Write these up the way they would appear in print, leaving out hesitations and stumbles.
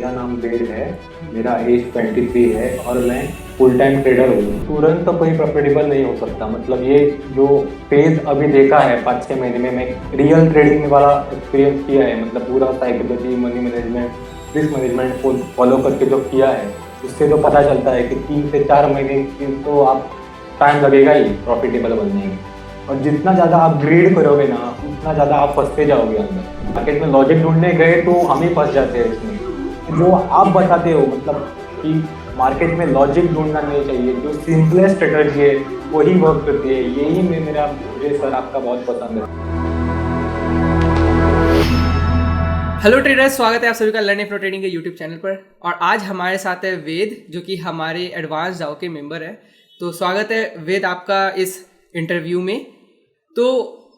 मेरा नाम वेद है, मेरा एज 23 है और मैं फुल टाइम ट्रेडर हूँ। तुरंत तो कोई प्रॉफिटेबल नहीं हो सकता। मतलब ये जो फेज अभी देखा है 5-6 महीने में, मैं रियल ट्रेडिंग वाला एक्सपीरियंस किया है। मतलब पूरा psychology, money management, risk management follow करके जो किया है, उससे तो पता चलता है कि 3 से 4 महीने की तो आप टाइम लगेगा ही प्रॉफिटेबल बनने में। और जितना ज़्यादा आप ग्रीड करोगे ना, उतना ज़्यादा आप फंसते जाओगे अंदर। मार्केट में लॉजिक ढूंढने गए तो हम ही फंस जाते हैं इसमें। जो आप बताते हो मतलब कि मार्केट में लॉजिक ढूंढना नहीं चाहिए, जो सिंपलेस्ट स्ट्रेटजी है वही वर्क करती है। यही मुझे सर आपका बहुत पसंद है। हेलो ट्रेडर्स, स्वागत है आप सभी का लर्निंग फ्लो ट्रेडिंग के यूट्यूब चैनल पर। और आज हमारे साथ है वेद, जो कि हमारे एडवांस डाओ के मेंबर है। तो स्वागत है वेद आपका इस इंटरव्यू में। तो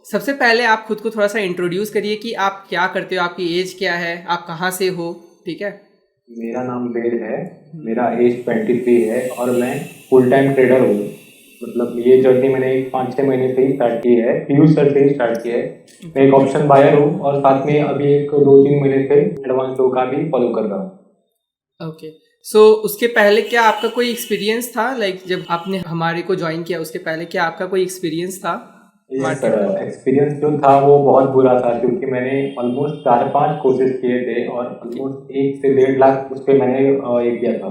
सबसे पहले आप खुद को थोड़ा सा इंट्रोड्यूस करिए कि आप क्या करते हो, आपकी एज क्या है, आप कहाँ से हो। ठीक है, मेरा नाम वेद है, मेरा एज 23 है और मैं फुल टाइम ट्रेडर हूँ। मतलब ये जर्नी मैंने 5-6 महीने से ही स्टार्ट की है, पीयूष सर से ही स्टार्ट की है। मैं एक ऑप्शन बायर हूँ और साथ में अभी एक 2-3 महीने से एडवांस शो का भी फॉलो कर रहा हूँ। ओके। सो उसके पहले क्या आपका कोई एक्सपीरियंस था, जब आपने हमारे को ज्वाइन किया उसके पहले क्या आपका कोई एक्सपीरियंस था? सर, एक्सपीरियंस जो था वो बहुत बुरा था, क्योंकि मैंने ऑलमोस्ट 4-5 कोर्सेज किए थे और ऑलमोस्ट 1 से 1.5 लाख उस पर मैंने ये किया था,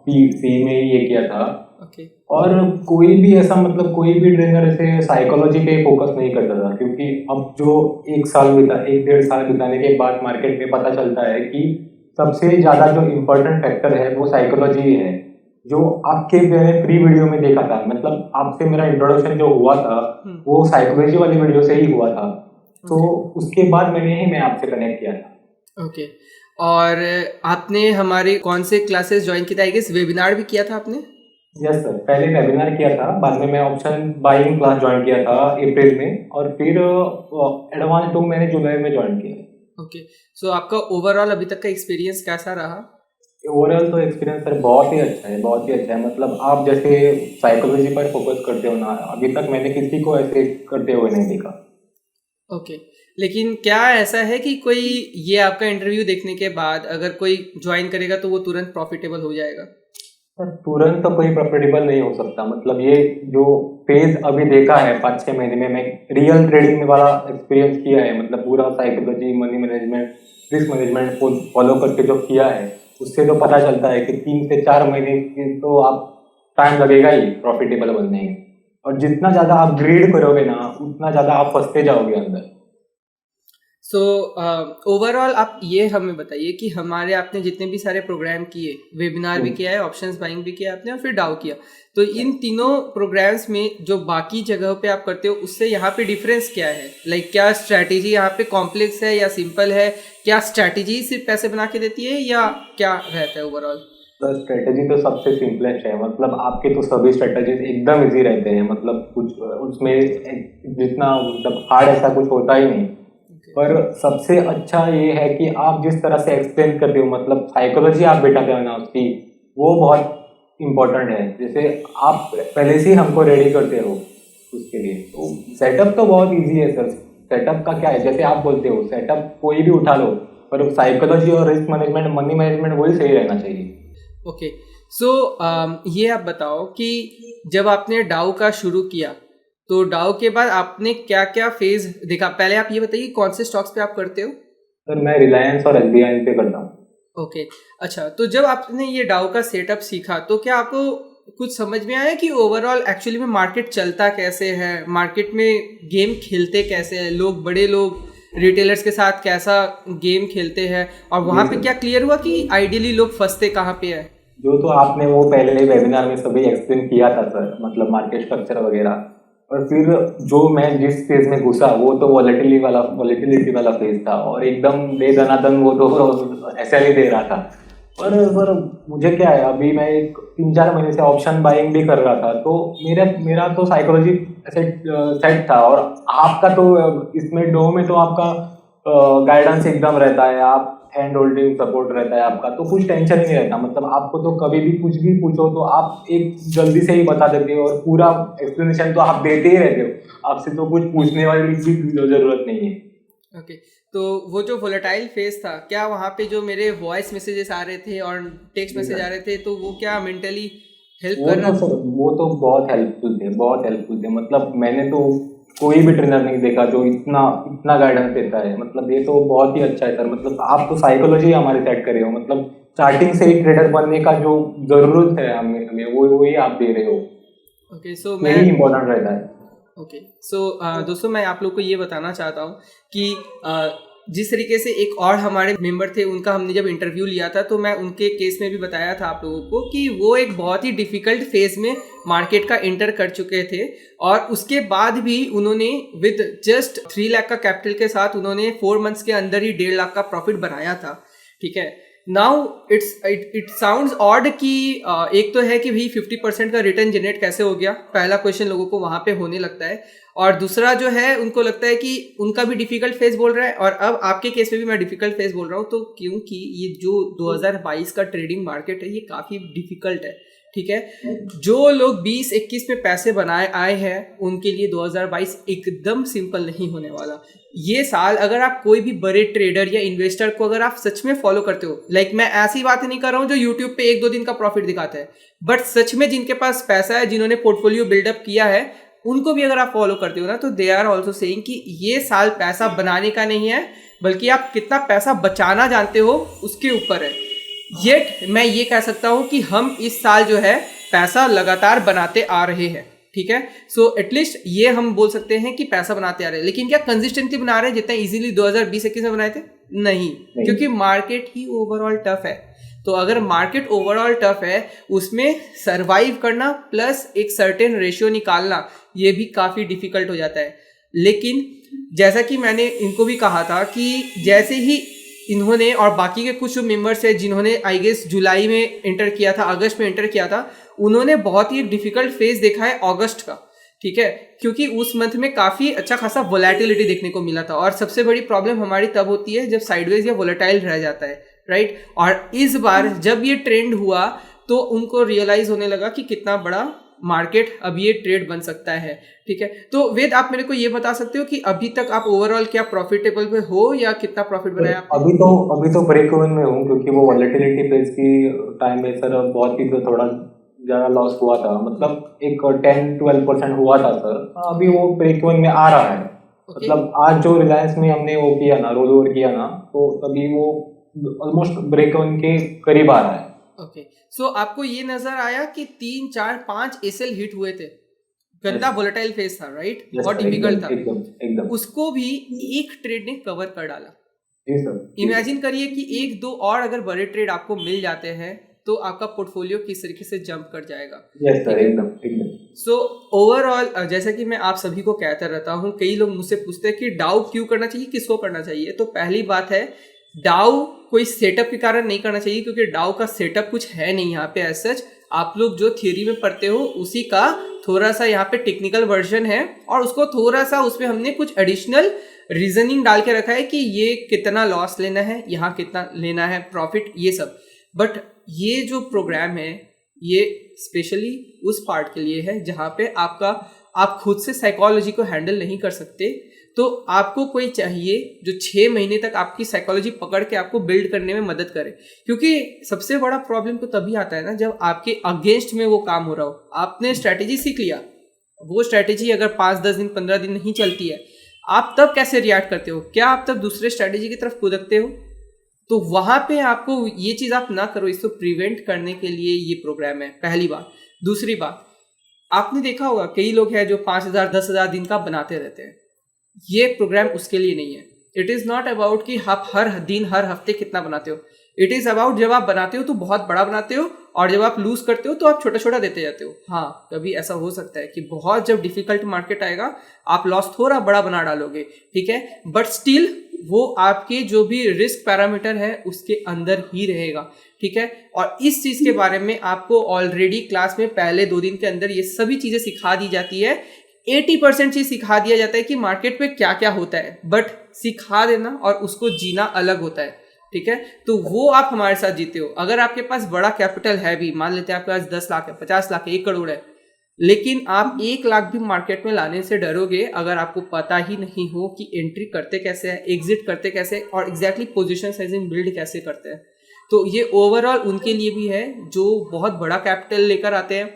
पी में ही ये किया था। ओके। और कोई भी ऐसा मतलब कोई भी ट्रेनर ऐसे साइकोलॉजी पे फोकस नहीं करता था, क्योंकि अब जो 1-1.5 साल बिताने के बाद मार्केट में पता चलता है कि सबसे ज़्यादा जो इम्पोर्टेंट फैक्टर है वो साइकोलॉजी है। जो आपके मैंने प्री वीडियो में देखा था, मतलब आपसे मेरा इंट्रोडक्शन जो हुआ था वो साइकोलॉजी वाली वीडियो से ही हुआ था। तो उसके बाद मैं आपसे कनेक्ट किया था। ओके। और आपने हमारे कौन से क्लासेस ज्वाइन किया था? आई गेस वेबिनार भी किया था आपने? यस सर, पहले वेबिनार किया था, बाद में मैं ऑप्शन बाइंग क्लास ज्वाइन किया था अप्रैल में, और फिर एडवांस 2 मैंने जुलाई में ज्वाइन किया। ओके। सो आपका ओवरऑल अभी तक का एक्सपीरियंस कैसा रहा? ओवरऑल तो एक्सपीरियंस सर बहुत ही अच्छा है, बहुत ही अच्छा है। मतलब आप जैसे साइकोलॉजी पर फोकस करते हो ना, अभी तक मैंने किसी को ऐसे करते हुए नहीं देखा। ओके। लेकिन क्या ऐसा है कि कोई ये आपका इंटरव्यू देखने के बाद अगर कोई ज्वाइन करेगा तो वो तुरंत प्रॉफिटेबल हो जाएगा? सर, तुरंत तो कोई प्रॉफिटेबल नहीं हो सकता। मतलब ये जो फेज अभी देखा है 5-6 महीने में, मैं रियल ट्रेडिंग वाला एक्सपीरियंस किया है। मतलब पूरा psychology, money management, risk management follow करके जो किया है, उससे तो पता चलता है कि 3 से 4 महीने की तो आप टाइम लगेगा ही प्रॉफिटेबल बनने में। और जितना ज़्यादा आप ग्रीड करोगे ना, उतना ज़्यादा आप फंसते जाओगे अंदर। सो ओवरऑल आप ये हमें बताइए कि हमारे आपने जितने भी सारे प्रोग्राम किए, वेबिनार भी किया है, ऑप्शंस बाइंग भी किया आपने और फिर डाउ किया, तो इन तीनों प्रोग्राम्स में जो बाकी जगहों पे आप करते हो उससे यहाँ पे डिफरेंस क्या है? क्या स्ट्रैटेजी यहाँ पे कॉम्प्लेक्स है या सिंपल है? क्या स्ट्रैटेजी सिर्फ पैसे बना के देती है या क्या रहता है ओवरऑल? तो स्ट्रेटेजी तो सबसे सिंपलेस्ट है। मतलब आपके तो सभी स्ट्रेटेजीज एकदम इजी रहते हैं। मतलब कुछ उसमें जितना मतलब हार्ड ऐसा कुछ होता ही नहीं। पर सबसे अच्छा ये है कि आप जिस तरह से एक्सप्लेन करते हो, मतलब साइकोलॉजी आप बैठाते हो ना उसकी, वो बहुत इम्पोर्टेंट है। जैसे आप पहले से ही हमको रेडी करते हो उसके लिए, तो सेटअप तो बहुत इजी है सर। सेटअप का क्या है, जैसे आप बोलते हो सेटअप कोई भी उठा लो, पर साइकोलॉजी और रिस्क मैनेजमेंट, मनी मैनेजमेंट वही सही रहना चाहिए। ओके। सो ये आप बताओ कि जब आपने डाउ का शुरू किया तो डाउ के बाद आपने क्या क्या फेज देखा? पहले आप ये बताइए कौन से स्टॉक्स पे आप करते हो? सर, मैं रिलायंस और एसबीआई पे करता हूँ। ओके। अच्छा, तो जब आपने ये डाउ का सेटअप सीखा तो क्या आपको कुछ समझ में आया कि ओवरऑल एक्चुअली में मार्केट चलता कैसे है, मार्केट में गेम खेलते कैसे हैं लोग, बड़े लोग रिटेलर्स के साथ कैसा गेम खेलते हैं, और वहाँ पे क्या क्लियर हुआ कि आइडियली लोग फंसते कहाँ पे है? जो तो आपने वो पहले वेबिनार में सभी एक्सप्लेन किया था सर, मतलब मार्केट स्ट्रक्चर वगैरह। और फिर जो मैं जिस फेज में घुसा वो तो वॉलेटिलिटी वाला फेज था, और एकदम दे दनादन वो तो ऐसा ही दे रहा था। पर सर, मुझे क्या है, अभी मैं 3-4 महीने से ऑप्शन बाइंग भी कर रहा था, तो मेरा तो साइकोलॉजी ऐसे सेट था। और आपका तो इसमें डो में तो आपका गाइडेंस एकदम रहता है, आप हैंड होल्डिंग सपोर्ट रहता है आपका, तो कुछ टेंशन ही नहीं रहता। मतलब आपको तो कभी भी कुछ भी पूछो तो आप एक जल्दी से ही बता देते हो, और पूरा एक्सप्लेनेशन तो आप देते ही रहते हो। आपसे तो कुछ पूछने वाली भी जरूरत नहीं है। ओके, तो वो जो वोलेटाइल फेज था, क्या वहाँ पे जो मेरे वॉइस मैसेजेस आ रहे थे और टेक्स्ट मैसेज आ रहे थे, तो वो क्या मेंटली हेल्प वो कर रहा तो था? सर, वो तो बहुत हेल्पफुल थे, बहुत हेल्पफुल थे। मतलब मैंने तो कोई भी ट्रेनर नहीं देखा जो इतना इतना गाइडेंस देता है। मतलब ये तो बहुत ही अच्छा है सर। मतलब आप तो साइकोलॉजी हमारे सेट करे हो। मतलब स्टार्टिंग से ही ट्रेडर बनने का जो जरूरत है हमें हमें वो वही आप दे रहे हो। ओके, सो मैं यही इम्पोर्टेंट रहता है। ओके, सो दोस्तों, मैं आप लोग को ये बताना चाहता हूँ कि जिस तरीके से एक और हमारे मेंबर थे, उनका हमने जब इंटरव्यू लिया था, तो मैं उनके केस में भी बताया था आप लोगों को कि वो एक बहुत ही डिफिकल्ट फेज में मार्केट का एंटर कर चुके थे, और उसके बाद भी उन्होंने विद जस्ट 3 लाख का कैपिटल के साथ उन्होंने 4 मंथ्स के अंदर ही 1.5 लाख का प्रॉफिट बनाया था। ठीक है, नाउ इट साउंड्स ऑड कि एक तो है कि भाई 50% का रिटर्न जनरेट कैसे हो गया, पहला क्वेश्चन लोगों को वहां पे होने लगता है। और दूसरा जो है, उनको लगता है कि उनका भी डिफिकल्ट फेज बोल रहा है, और अब आपके केस में भी मैं डिफिकल्ट फेज बोल रहा हूँ, तो क्योंकि ये जो 2022 का ट्रेडिंग मार्केट है, ये काफी डिफिकल्ट है। ठीक है, जो लोग 20-21 में पैसे बनाए आए हैं, उनके लिए 2022 एकदम सिंपल नहीं होने वाला। ये साल अगर आप कोई भी बड़े ट्रेडर या इन्वेस्टर को अगर आप सच में फॉलो करते हो, लाइक मैं ऐसी बातें नहीं कर रहा हूं जो यूट्यूब पे 1-2 दिन का प्रॉफिट दिखाता है, बट सच में जिनके पास पैसा है, जिन्होंने पोर्टफोलियो बिल्डअप किया है, उनको भी अगर आप फॉलो करते हो ना, तो दे आर ऑल्सो सेइंग कि ये साल पैसा बनाने का नहीं है, बल्कि आप कितना पैसा बचाना जानते हो उसके ऊपर है। येट मैं ये कह सकता हूं कि हम इस साल जो है पैसा लगातार बनाते आ रहे हैं। ठीक है, सो एटलीस्ट ये हम बोल सकते हैं कि पैसा बनाते आ रहे हैं, लेकिन क्या कंसिस्टेंटली बना रहे हैं जितना इजीली 2020-21 में बनाए थे? नहीं, क्योंकि मार्केट ही ओवरऑल टफ है। तो अगर मार्केट ओवरऑल टफ है, उसमें सरवाइव करना प्लस एक सर्टेन रेशियो निकालना, ये भी काफी डिफिकल्ट हो जाता है। लेकिन जैसा कि मैंने इनको भी कहा था कि जैसे ही इन्होंने और बाकी के कुछ मेंबर्स है जिन्होंने आई गेस जुलाई में एंटर किया था, अगस्त में एंटर किया था, उन्होंने बहुत ही डिफिकल्ट फेज देखा है अगस्त का। ठीक है, क्योंकि उस मंथ में काफी अच्छा खासा वोलेटिलिटी देखने को मिला था, और सबसे बड़ी प्रॉब्लम हमारी तब होती है जब साइडवेज या वोलेटाइल रह जाता है, राइट। और इस बार जब ये ट्रेंड हुआ, तो उनको रियलाइज होने लगा कि कितना बड़ा मार्केट अब ये ट्रेड बन सकता है। ठीक है, तो वेद, आप मेरे को ये बता सकते हो कि अभी तक आप ओवरऑल क्या प्रॉफिटेबल पे हो, या कितना प्रॉफिट बनाया आपने? अभी तो ब्रेक इवन में हूँ, क्योंकि वो वॉलेटिलिटी फेज की टाइम में सर बहुत ही तो थोड़ा ज्यादा लॉस हुआ था। मतलब एक 10-12% हुआ था सर। अभी वो ब्रेक इवन में आ रहा है। ओके, मतलब आज जो रिलायंस में हमने वो किया ना, रोल ओवर किया ना, तो तभी वो ऑलमोस्ट ब्रेक इवन के करीब आ रहा है। ओके, सो आपको ये नजर आया कि 3-4-5 एसएल हिट हुए थे, गंदा वोलेटाइल फेस था, राइट, बहुत डिफिकल्ट था, एकदम एकदम। उसको भी एक ट्रेड ने कवर कर डाला। जी सर। इमेजिन करिए कि 1-2 और अगर बड़े ट्रेड आपको मिल जाते हैं, तो आपका पोर्टफोलियो किस तरीके से जंप कर जाएगा। यस सर, एकदम एकदम। सो ओवरऑल जैसा कि मैं आप सभी को कहता रहता हूँ, कई लोग मुझसे पूछते हैं कि डाउ क्यों करना चाहिए, किसको करना चाहिए। तो पहली बात है, डाउ कोई सेटअप के कारण नहीं करना चाहिए, क्योंकि डाउ का सेटअप कुछ है नहीं यहाँ पे एज सच। आप लोग जो थ्योरी में पढ़ते हो उसी का थोड़ा सा यहाँ पे टेक्निकल वर्जन है, और उसको थोड़ा सा उसमें हमने कुछ एडिशनल रीजनिंग डाल के रखा है कि ये कितना लॉस लेना है, यहाँ कितना लेना है प्रॉफिट, ये सब। बट ये जो प्रोग्राम है, ये स्पेशली उस पार्ट के लिए है जहाँ पे आप खुद से साइकोलॉजी को हैंडल नहीं कर सकते, तो आपको कोई चाहिए जो 6 महीने तक आपकी साइकोलॉजी पकड़ के आपको बिल्ड करने में मदद करे। क्योंकि सबसे बड़ा प्रॉब्लम तो तभी आता है ना, जब आपके अगेंस्ट में वो काम हो रहा हो। आपने स्ट्रैटेजी सीख लिया, वो स्ट्रैटेजी अगर 5-10 दिन 15 दिन नहीं चलती है, आप तब कैसे रिएक्ट करते हो? क्या आप तब दूसरे स्ट्रैटेजी की तरफ कूदकते हो? तो वहां पे आपको ये चीज आप ना करो। इसको प्रिवेंट करने के लिए ये प्रोग्राम है, पहली बात। दूसरी बात, आपने देखा होगा कई लोग हैं जो 5,000 10,000 दिन का बनाते रहते हैं। ये प्रोग्राम उसके लिए नहीं है। इट इज नॉट अबाउट कि आप हर दिन हर हफ्ते कितना बनाते हो। इट इज अबाउट जब आप बनाते हो तो बहुत बड़ा बनाते हो, और जब आप लूज करते हो तो आप छोटा छोटा देते जाते हो। हाँ, कभी ऐसा हो सकता है कि बहुत जब डिफिकल्ट मार्केट आएगा, आप लॉस थोड़ा बड़ा बना डालोगे, ठीक है, बट स्टिल वो आपके जो भी रिस्क पैरामीटर है उसके अंदर ही रहेगा। ठीक है, और इस चीज के बारे में आपको ऑलरेडी क्लास में पहले 2 दिन के अंदर ये सभी चीजें सिखा दी जाती है। 80% चीज सिखा दिया जाता है कि मार्केट पे क्या क्या होता है, बट सिखा देना और उसको जीना अलग होता है। ठीक है, तो वो आप हमारे साथ जीते हो। अगर आपके पास बड़ा कैपिटल है भी, मान लेते हैं आपके पास 10 लाख है, 50 लाख है, 1 करोड़ है, लेकिन आप 1 लाख भी मार्केट में लाने से डरोगे अगर आपको पता ही नहीं हो कि एंट्री करते कैसे है, एग्जिट करते कैसे और एग्जैक्टली पोजीशन साइजिंग बिल्ड कैसे करते हैं। तो ये ओवरऑल उनके लिए भी है जो बहुत बड़ा कैपिटल लेकर आते हैं।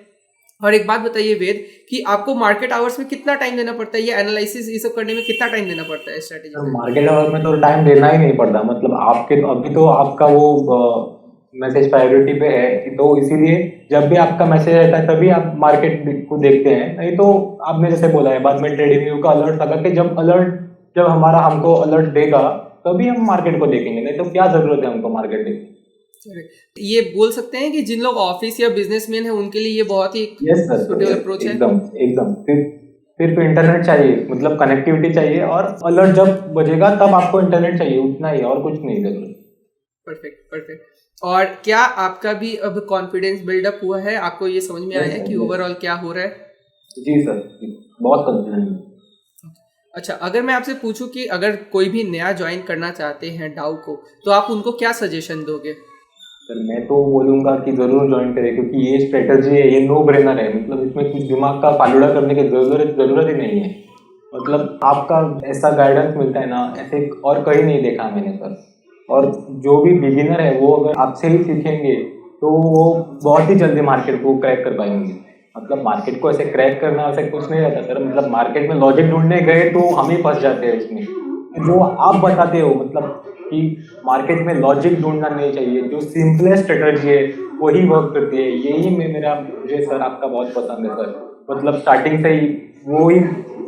और एक बात बताइए वेद कि आपको मार्केट आवर्स में कितना टाइम देना पड़ता है, ये एनालिसिस ये सब करने में कितना टाइम देना पड़ता है स्ट्रेटेजी? मार्केट आवर में तो टाइम देना ही नहीं पड़ता, मतलब आपके अभी तो आपका वो मैसेज प्रायोरिटी पे है, तो इसीलिए जब भी आपका मैसेज आता है तभी आप मार्केट को देखते हैं। नहीं तो आपने जैसे बोला है बाद में ट्रेडिंग व्यू का अलर्ट लगा कि जब हमारा हमको अलर्ट देगा तभी हम मार्केट को देखेंगे, नहीं तो क्या जरूरत है हमको मार्केट देखने। ये बोल सकते हैं कि जिन लोग ऑफिस या बिजनेसमैन है उनके लिए ये बहुत ही सुटेबल अप्रोच है। एकदम एकदम। सिर्फ इंटरनेट चाहिए, मतलब कनेक्टिविटी चाहिए, और अलर्ट जब बजेगा तब आपको इंटरनेट चाहिए, उतना ही, और कुछ नहीं जरूरत। Perfect perfect. और क्या आपका भी अब कॉन्फिडेंस बिल्डअप हुआ है, आपको ये समझ में आया है कि ओवरऑल क्या हो रहा है? जी सर, बहुत कॉन्फिडेंट। अच्छा, अगर मैं आपसे पूछूं कि अगर कोई भी नया ज्वाइन करना चाहते हैं डाउ को, तो आप उनको क्या सजेशन दोगे? सर मैं तो बोलूंगा कि जरूर ज्वाइन करें, क्योंकि ये स्ट्रेटजी है, ये नो ब्रेनर है, मतलब इसमें कुछ दिमाग का फालूड़ा करने की जरूरत ही नहीं है। मतलब आपका ऐसा गाइडेंस मिलता है ना, ऐसे और कहीं नहीं देखा मैंने सर। और जो भी बिगिनर है वो अगर आपसे ही सीखेंगे तो वो बहुत ही जल्दी मार्केट को क्रैक कर पाएंगे। मतलब मार्केट को ऐसे क्रैक करना ऐसे कुछ नहीं रहता सर, मतलब मार्केट में लॉजिक ढूंढने गए तो हम ही फंस जाते हैं उसमें। जो आप बताते हो मतलब कि मार्केट में लॉजिक ढूंढना नहीं चाहिए, जो सिंपलेस्ट स्ट्रेटजी है वही वर्क करती है, यही मुझे सर आपका बहुत पसंद है सर। मतलब स्टार्टिंग से ही वो ही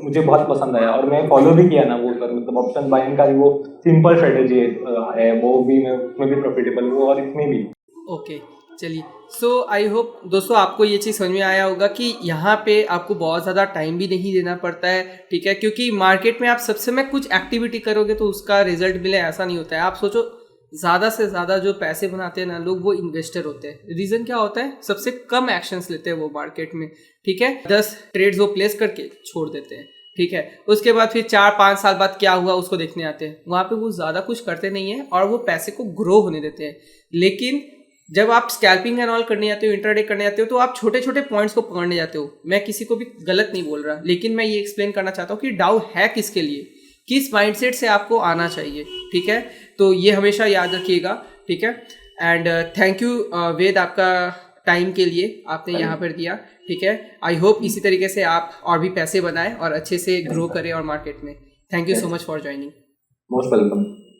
मुझे बहुत पसंद आया, और मैं फॉलो भी किया ना वो सर। मतलब ऑप्शन बाइंग का भी वो सिंपल स्ट्रेटजी है, वो भी मैं उसमें भी प्रॉफिटेबल हूँ और इसमें भी। ओके चलिए, सो आई होप दोस्तों आपको ये चीज़ समझ में आया होगा कि यहाँ पे आपको बहुत ज़्यादा टाइम भी नहीं देना पड़ता है, ठीक है, क्योंकि मार्केट में आप सब समय कुछ एक्टिविटी करोगे तो उसका रिजल्ट मिले ऐसा नहीं होता है। आप सोचो ज़्यादा से ज़्यादा जो पैसे बनाते हैं ना लोग, वो इन्वेस्टर होते हैं। रीज़न क्या होता है? सबसे कम एक्शंस लेते हैं वो मार्केट में, ठीक है, 10 ट्रेड्स वो प्लेस करके छोड़ देते हैं, ठीक है। उसके बाद फिर 4-5 साल बाद क्या हुआ उसको देखने आते हैं। वहाँ पे वो ज़्यादा कुछ करते नहीं है और वो पैसे को ग्रो होने देते हैं। लेकिन जब आप स्कैल्पिंग एंड ऑल करने जाते हो, इंट्राडे करने जाते हो, तो आप छोटे छोटे पॉइंट्स को पकड़ने जाते हो। मैं किसी को भी गलत नहीं बोल रहा, लेकिन मैं ये एक्सप्लेन करना चाहता हूँ कि डाउ है किसके लिए, किस माइंडसेट से आपको आना चाहिए, ठीक है। तो ये हमेशा याद रखिएगा, ठीक है। एंड थैंक यू वेद, आपका टाइम के लिए आपने यहाँ पर दिया, ठीक है। आई होप इसी तरीके से आप और भी पैसे बनाएं और अच्छे से ग्रो करें और मार्केट में। Thank you so much for joining. Most welcome.